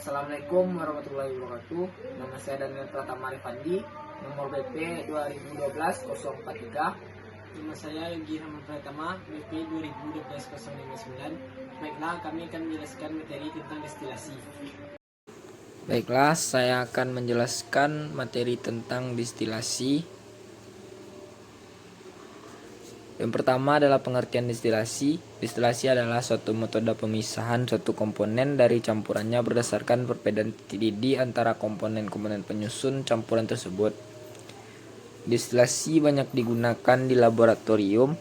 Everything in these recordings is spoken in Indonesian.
Assalamualaikum warahmatullahi wabarakatuh. Nama saya Daniel Pratama Rifandi, nomor BP 2012-043. Nama saya Yogi Rahman Pratama, BP 2012-059. Baiklah, kami akan menjelaskan materi tentang destilasi. Baiklah, saya akan menjelaskan materi tentang destilasi. Yang pertama adalah pengertian destilasi. Destilasi adalah suatu metode pemisahan suatu komponen dari campurannya berdasarkan perbedaan titik didih antara komponen-komponen penyusun campuran tersebut. Destilasi banyak digunakan di laboratorium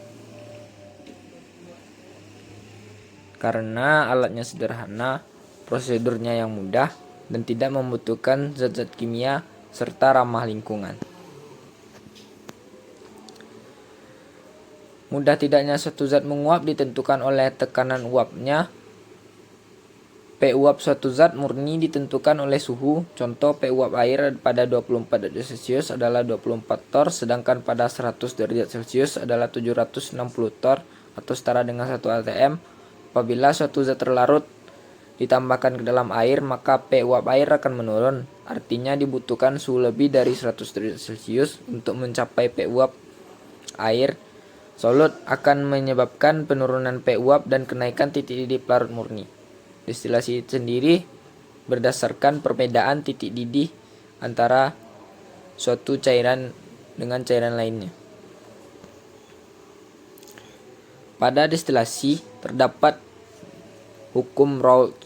karena alatnya sederhana, prosedurnya yang mudah, dan tidak membutuhkan zat-zat kimia serta ramah lingkungan. Mudah tidaknya suatu zat menguap ditentukan oleh tekanan uapnya. P uap suatu zat murni ditentukan oleh suhu. Contoh, P uap air pada 24 derajat Celcius adalah 24 torr, sedangkan pada 100 derajat Celcius adalah 760 torr atau setara dengan 1 atm. Apabila suatu zat terlarut ditambahkan ke dalam air, maka P uap air akan menurun. Artinya dibutuhkan suhu lebih dari 100 derajat Celcius untuk mencapai P uap air. Solut akan menyebabkan penurunan P uap dan kenaikan titik didih pelarut murni. Destilasi sendiri berdasarkan perbedaan titik didih antara suatu cairan dengan cairan lainnya. Pada destilasi terdapat hukum Raoult,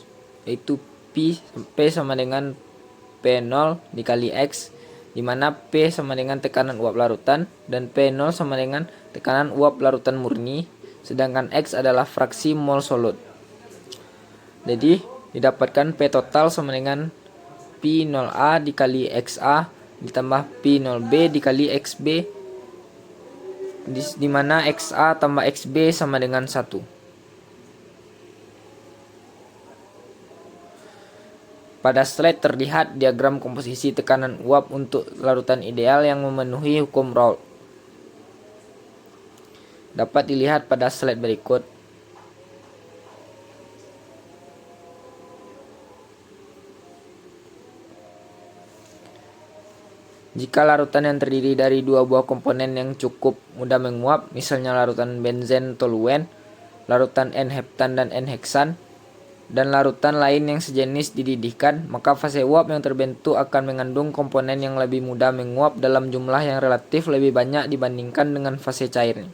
yaitu P sama dengan P0 dikali X, di mana P sama dengan tekanan uap larutan dan P0 sama dengan tekanan uap larutan murni, sedangkan X adalah fraksi mol solut. Jadi didapatkan P total sama dengan P0A dikali XA ditambah P0B dikali XB, di mana XA tambah XB sama dengan 1. Pada slide terlihat diagram komposisi tekanan uap untuk larutan ideal yang memenuhi hukum Raoult. Dapat dilihat pada slide berikut. Jika larutan yang terdiri dari dua buah komponen yang cukup mudah menguap, misalnya larutan benzen toluen, larutan N-heptan dan N-heksan, dan larutan lain yang sejenis dididihkan, maka fase uap yang terbentuk akan mengandung komponen yang lebih mudah menguap dalam jumlah yang relatif lebih banyak dibandingkan dengan fase cairnya.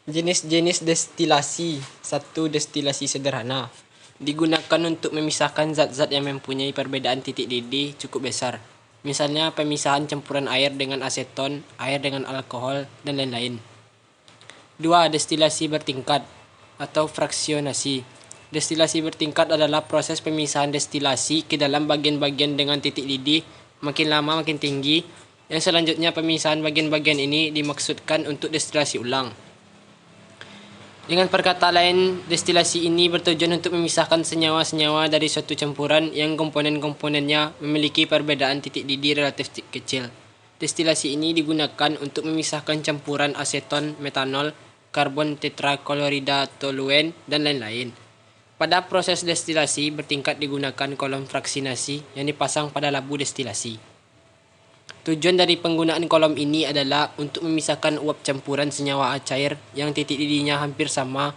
Jenis-jenis destilasi. 1. Destilasi sederhana. Digunakan untuk memisahkan zat-zat yang mempunyai perbedaan titik didih cukup besar. Misalnya pemisahan campuran air dengan aseton, air dengan alkohol, dan lain-lain. 2. Destilasi bertingkat atau fraksionasi. Destilasi bertingkat adalah proses pemisahan destilasi ke dalam bagian-bagian dengan titik didih makin lama makin tinggi, yang selanjutnya pemisahan bagian-bagian ini dimaksudkan untuk destilasi ulang. Dengan perkata lain, destilasi ini bertujuan untuk memisahkan senyawa-senyawa dari suatu campuran yang komponen-komponennya memiliki perbedaan titik didih relatif kecil. Destilasi ini digunakan untuk memisahkan campuran aseton, metanol, karbon tetraklorida toluen, dan lain-lain. Pada proses destilasi bertingkat digunakan kolom fraksinasi yang dipasang pada labu destilasi. Tujuan dari penggunaan kolom ini adalah untuk memisahkan uap campuran senyawa cair yang titik didihnya hampir sama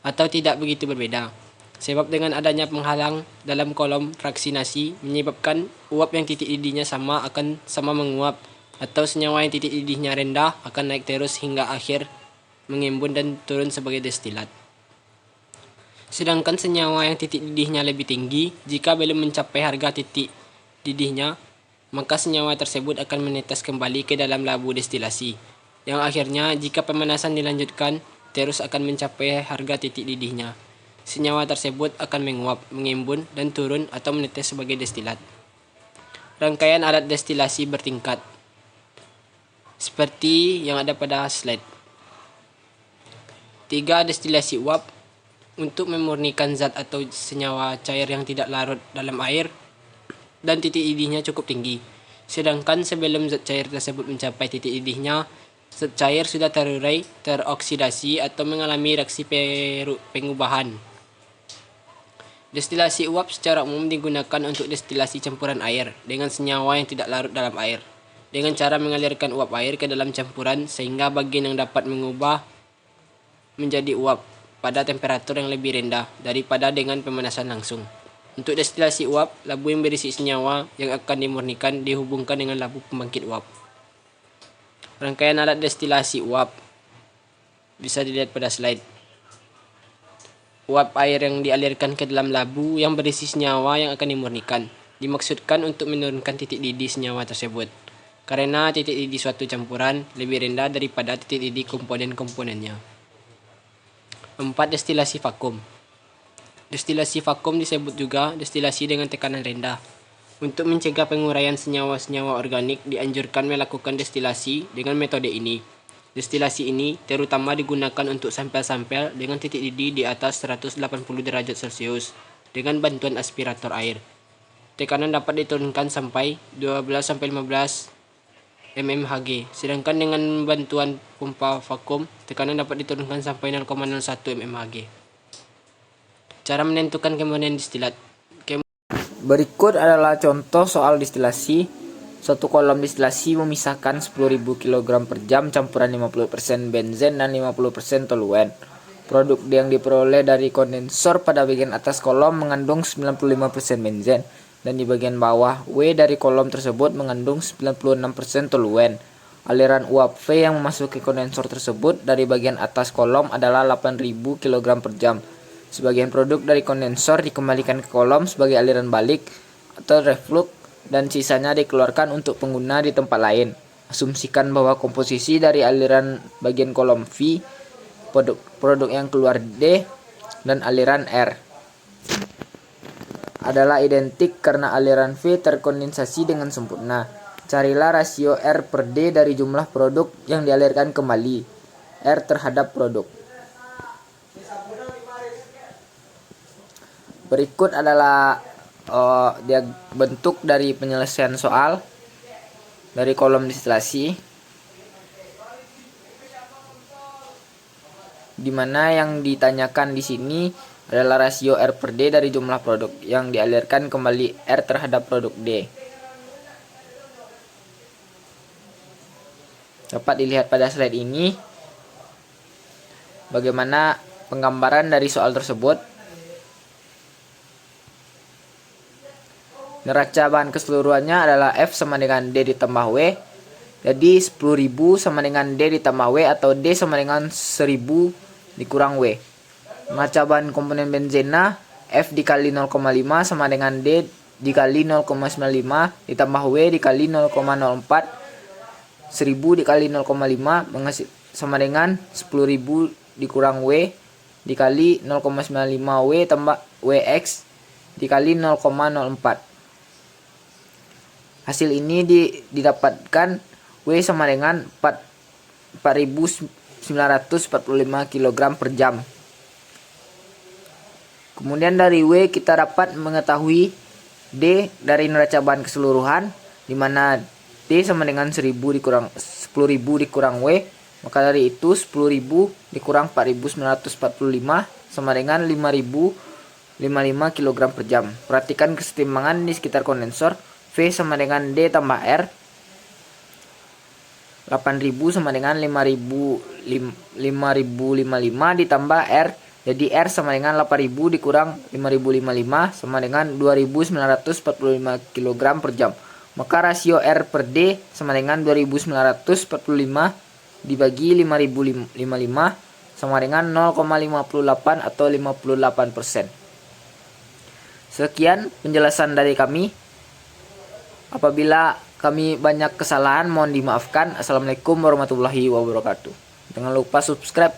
atau tidak begitu berbeda. Sebab dengan adanya penghalang dalam kolom fraksinasi menyebabkan uap yang titik didihnya sama akan sama menguap, atau senyawa yang titik didihnya rendah akan naik terus hingga akhir mengembun dan turun sebagai destilat. Sedangkan senyawa yang titik didihnya lebih tinggi, jika belum mencapai harga titik didihnya, maka senyawa tersebut akan menetes kembali ke dalam labu destilasi, yang akhirnya jika pemanasan dilanjutkan terus akan mencapai harga titik didihnya. Senyawa tersebut akan menguap, mengembun, dan turun atau menetes sebagai destilat. Rangkaian alat destilasi bertingkat seperti yang ada pada slide. 3. Destilasi uap. Untuk memurnikan zat atau senyawa cair yang tidak larut dalam air dan titik didihnya cukup tinggi. Sedangkan sebelum zat cair tersebut mencapai titik didihnya, Zat cair sudah terurai, teroksidasi, atau mengalami reaksi pengubahan. Destilasi uap secara umum digunakan untuk destilasi campuran air dengan senyawa yang tidak larut dalam air, dengan cara mengalirkan uap air ke dalam campuran sehingga bagian yang dapat mengubah menjadi uap pada temperatur yang lebih rendah daripada dengan pemanasan langsung. Untuk destilasi uap, labu yang berisi senyawa yang akan dimurnikan dihubungkan dengan labu pembangkit uap. Rangkaian alat destilasi uap bisa dilihat pada slide. Uap air yang dialirkan ke dalam labu yang berisi senyawa yang akan dimurnikan dimaksudkan untuk menurunkan titik didih senyawa tersebut, karena titik didih suatu campuran lebih rendah daripada titik didih komponen-komponennya. 4. Destilasi vakum. Destilasi vakum disebut juga destilasi dengan tekanan rendah. Untuk mencegah penguraian senyawa-senyawa organik, dianjurkan melakukan destilasi dengan metode ini. Destilasi ini terutama digunakan untuk sampel-sampel dengan titik didih di atas 180 derajat Celcius dengan bantuan aspirator air. Tekanan dapat diturunkan sampai 12-15 mmHg, sedangkan dengan bantuan pompa vakum, tekanan dapat diturunkan sampai 0,01 mmHg. Cara menentukan komponen distilat. Berikut adalah contoh soal distilasi. Satu kolom distilasi memisahkan 10.000 kg per jam campuran 50% benzen dan 50% toluen. Produk yang diperoleh dari kondensor pada bagian atas kolom mengandung 95% benzen dan di bagian bawah W dari kolom tersebut mengandung 96% toluen. Aliran uap V yang memasuki kondensor tersebut dari bagian atas kolom adalah 8.000 kg per jam. Sebagian produk dari kondensor dikembalikan ke kolom sebagai aliran balik atau reflux dan sisanya dikeluarkan untuk pengguna di tempat lain. Asumsikan bahwa komposisi dari aliran bagian kolom V, produk yang keluar D, dan aliran R adalah identik karena aliran V terkondensasi dengan sempurna. Carilah rasio R per D dari jumlah produk yang dialirkan kembali, R terhadap produk. Berikut adalah dia bentuk dari penyelesaian soal dari kolom distilasi, di mana yang ditanyakan di sini adalah rasio R per D dari jumlah produk yang dialirkan kembali R terhadap produk D. Dapat dilihat pada slide ini bagaimana penggambaran dari soal tersebut. Neraca bahan keseluruhannya adalah F sama dengan D ditambah W. Jadi 10.000 sama dengan D ditambah W atau D sama dengan 1.000 dikurang W. Neraca bahan komponen benzena F dikali 0,5 sama dengan D dikali 0,95 ditambah W dikali 0,04. 1.000 dikali 0,5 sama dengan 10.000 dikurang W dikali 0,95 W tambah WX dikali 0,04. Hasil ini didapatkan W sama dengan 4.945 kg per jam. Kemudian dari W kita dapat mengetahui D dari neraca bahan keseluruhan, di mana D sama dengan 10.000 dikurang W. Maka dari itu 10.000 dikurang 4.945 sama dengan 5.055 kg per jam. Perhatikan kesetimbangan di sekitar kondensor. V sama dengan D tambah R. 8.000 sama dengan 5.055 ditambah R. Jadi R sama dengan 8.000 dikurang 5.055 sama dengan 2.945 kg per jam. Maka rasio R per D sama dengan 2.945 dibagi 5.055 sama dengan 0,58 atau 58%. Sekian penjelasan dari kami. Apabila kami banyak kesalahan mohon dimaafkan. Assalamualaikum warahmatullahi wabarakatuh. Jangan lupa subscribe